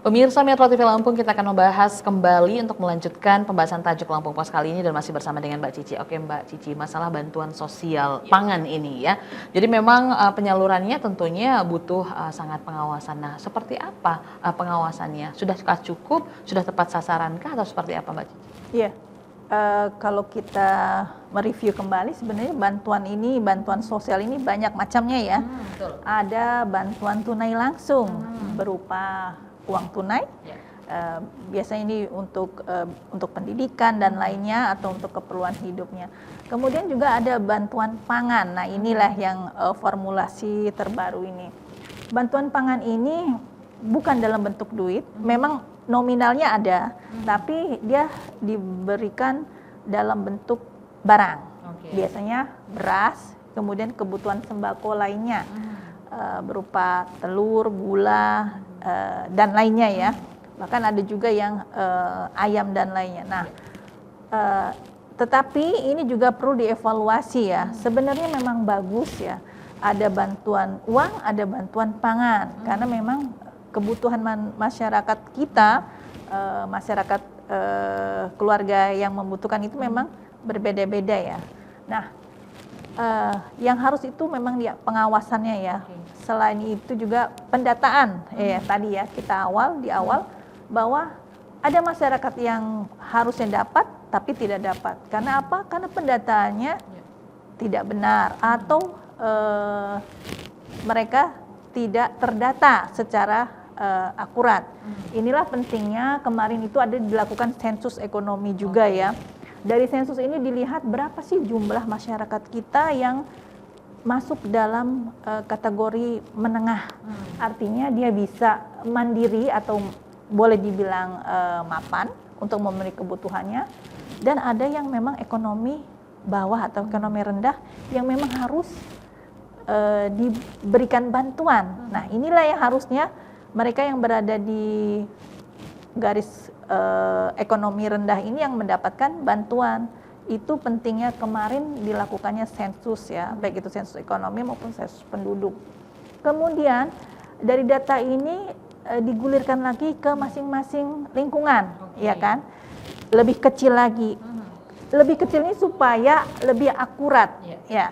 Pemirsa Metro TV Lampung, kita akan membahas kembali untuk melanjutkan pembahasan tajuk Lampung Pos kali ini dan masih bersama dengan Mbak Cici. Oke Mbak Cici, masalah bantuan sosial pangan ini ya. Jadi memang penyalurannya tentunya butuh sangat pengawasan. Nah, seperti apa pengawasannya? Sudahkah cukup? Sudah tepat sasaran-kah atau seperti apa Mbak Cici? Iya, kalau kita mereview kembali sebenarnya bantuan sosial ini banyak macamnya ya. Betul. Ada bantuan tunai langsung berupa uang tunai, biasanya ini untuk pendidikan dan lainnya atau untuk keperluan hidupnya. Kemudian juga ada bantuan pangan. Nah inilah yang formulasi terbaru ini. Bantuan pangan ini bukan dalam bentuk duit, memang nominalnya ada, tapi dia diberikan dalam bentuk barang. Biasanya beras, kemudian kebutuhan sembako lainnya berupa telur, gula, dan lainnya ya. Bahkan ada juga yang ayam dan lainnya. Nah, tetapi ini juga perlu dievaluasi ya. Sebenarnya memang bagus ya. Ada bantuan uang, ada bantuan pangan, karena memang kebutuhan masyarakat kita, masyarakat keluarga yang membutuhkan itu memang berbeda-beda ya. Nah, yang harus itu memang pengawasannya ya. Selain itu juga pendataan ya tadi ya kita di awal bahwa ada masyarakat yang harusnya dapat tapi tidak dapat. Karena apa? Karena pendataannya tidak benar atau mereka tidak terdata secara akurat. Inilah pentingnya kemarin itu ada dilakukan sensus ekonomi juga ya. Dari sensus ini dilihat berapa sih jumlah masyarakat kita yang masuk dalam kategori menengah. Artinya dia bisa mandiri atau boleh dibilang mapan untuk memenuhi kebutuhannya. Dan ada yang memang ekonomi bawah atau ekonomi rendah yang memang harus diberikan bantuan. Nah inilah yang harusnya mereka yang berada di garis ekonomi rendah ini yang mendapatkan bantuan. Itu pentingnya kemarin dilakukannya sensus ya, baik itu sensus ekonomi maupun sensus penduduk. Kemudian dari data ini digulirkan lagi ke masing-masing lingkungan, ya kan? Lebih kecil lagi. Lebih kecil ini supaya lebih akurat ya.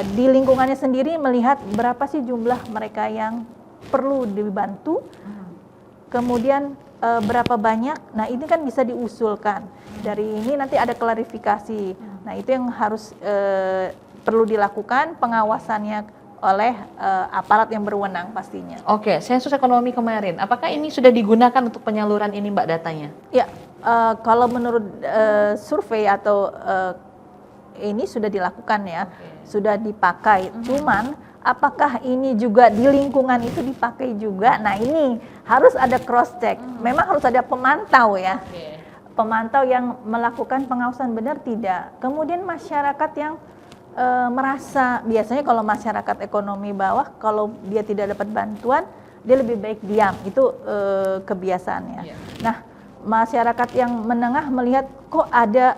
Di lingkungannya sendiri melihat berapa sih jumlah mereka yang perlu dibantu. Kemudian berapa banyak, nah ini kan bisa diusulkan. Dari ini nanti ada klarifikasi. Nah itu yang harus perlu dilakukan pengawasannya oleh aparat yang berwenang pastinya. Oke, sensus ekonomi kemarin, apakah ini sudah digunakan untuk penyaluran ini Mbak datanya? Ya, kalau menurut survei atau ini sudah dilakukan ya, sudah dipakai. Cuman apakah ini juga di lingkungan itu dipakai juga? Nah ini harus ada cross check. Memang harus ada pemantau ya. Pemantau yang melakukan pengawasan benar tidak. Kemudian masyarakat yang merasa, biasanya kalau masyarakat ekonomi bawah, kalau dia tidak dapat bantuan, dia lebih baik diam. Itu kebiasaannya. Nah, masyarakat yang menengah melihat kok ada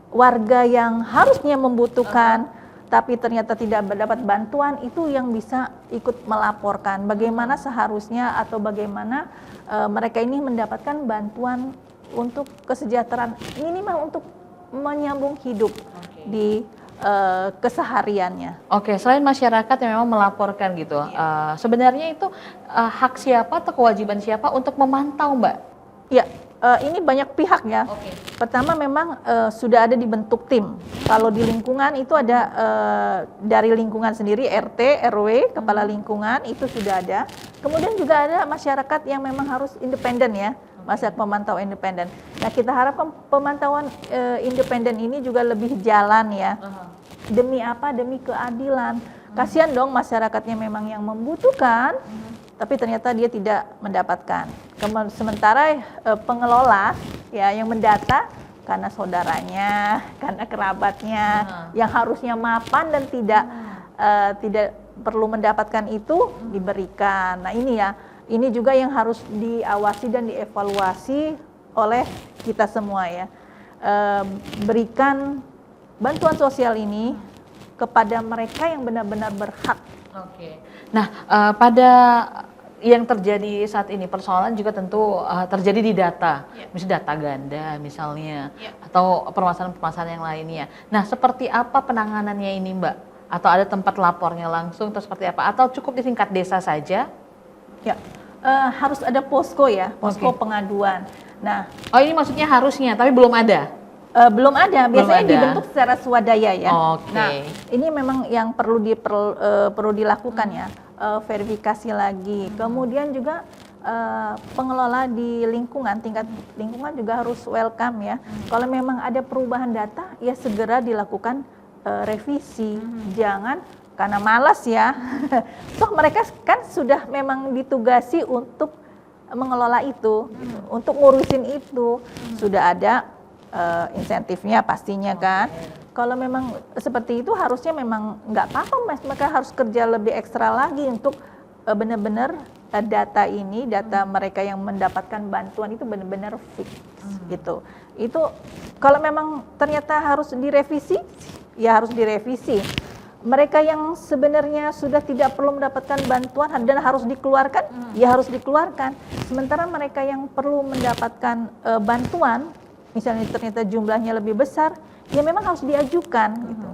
warga yang harusnya membutuhkan, tapi ternyata tidak mendapat bantuan, itu yang bisa ikut melaporkan bagaimana seharusnya atau bagaimana mereka ini mendapatkan bantuan untuk kesejahteraan minimal untuk menyambung hidup di kesehariannya. Oke, selain masyarakat yang memang melaporkan gitu, sebenarnya itu hak siapa atau kewajiban siapa untuk memantau Mbak? Ya, ini banyak pihak ya. Pertama memang sudah ada dibentuk tim. Kalau di lingkungan itu ada dari lingkungan sendiri, RT, RW, kepala lingkungan itu sudah ada. Kemudian juga ada masyarakat yang memang harus independen ya, masyarakat pemantau independen. Nah kita harapkan pemantauan independen ini juga lebih jalan ya. Demi apa? Demi keadilan. Kasihan dong masyarakatnya memang yang membutuhkan, tapi ternyata dia tidak mendapatkan. Sementara pengelola ya yang mendata karena saudaranya, karena kerabatnya yang harusnya mapan dan tidak perlu mendapatkan itu diberikan. Nah ini ya, ini juga yang harus diawasi dan dievaluasi oleh kita semua ya. Berikan bantuan sosial ini kepada mereka yang benar-benar berhak. Oke. Nah, pada yang terjadi saat ini persoalan juga tentu terjadi di data, misalnya data ganda misalnya, atau permasalahan-permasalahan yang lainnya. Nah, seperti apa penanganannya ini, Mbak? Atau ada tempat lapornya langsung, atau seperti apa? Atau cukup di tingkat desa saja? Ya, harus ada posko ya, posko Oke. pengaduan. Nah, Oh, ini maksudnya harusnya, tapi belum ada? belum ada, biasanya ada. dibentuk secara swadaya ya. Oke. Nah, ini memang yang perlu dilakukan ya, verifikasi lagi. Kemudian juga pengelola di lingkungan, tingkat lingkungan juga harus welcome ya. Kalau memang ada perubahan data, ya segera dilakukan revisi. Jangan karena malas ya. Toh mereka kan sudah memang ditugasi untuk mengelola itu, gitu. Untuk ngurusin itu. Sudah ada insentifnya pastinya kan. Kalau memang seperti itu harusnya memang nggak apa-apa Mas, mereka harus kerja lebih ekstra lagi untuk benar-benar data ini, data mereka yang mendapatkan bantuan itu benar-benar fix gitu. Itu kalau memang ternyata harus direvisi, ya harus direvisi. Mereka yang sebenarnya sudah tidak perlu mendapatkan bantuan dan harus dikeluarkan, ya harus dikeluarkan. Sementara mereka yang perlu mendapatkan bantuan, misalnya ternyata jumlahnya lebih besar, ya memang harus diajukan gitu.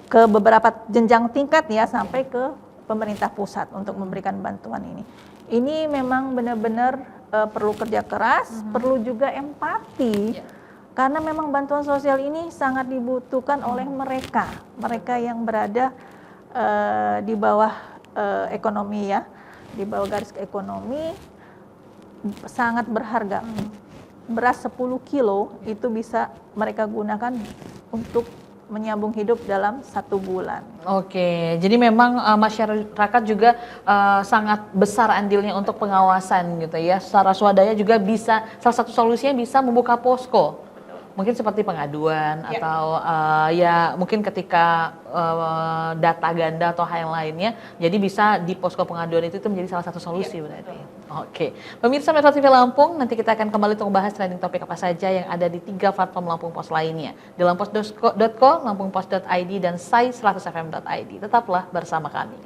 Ke beberapa jenjang tingkat ya, sampai ke pemerintah pusat untuk memberikan bantuan ini. Ini memang benar-benar perlu kerja keras, perlu juga empati. Karena memang bantuan sosial ini sangat dibutuhkan oleh mereka yang berada di bawah ekonomi ya, di bawah garis ekonomi, sangat berharga. Beras 10 kilo itu bisa mereka gunakan untuk menyambung hidup dalam 1 bulan. Oke, jadi memang masyarakat juga sangat besar andilnya untuk pengawasan gitu ya. Secara swadaya juga bisa, salah satu solusinya bisa membuka posko. Mungkin seperti pengaduan atau ya mungkin ketika data ganda atau hal yang lainnya, jadi bisa di posko pengaduan itu menjadi salah satu solusi berarti. Oke, pemirsa Metro TV Lampung, nanti kita akan kembali untuk membahas trending topik apa saja yang ada di 3 platform Lampung Pos lainnya, di lampungpos.co, lampungpos.id, dan sai100fm.id. Tetaplah bersama kami.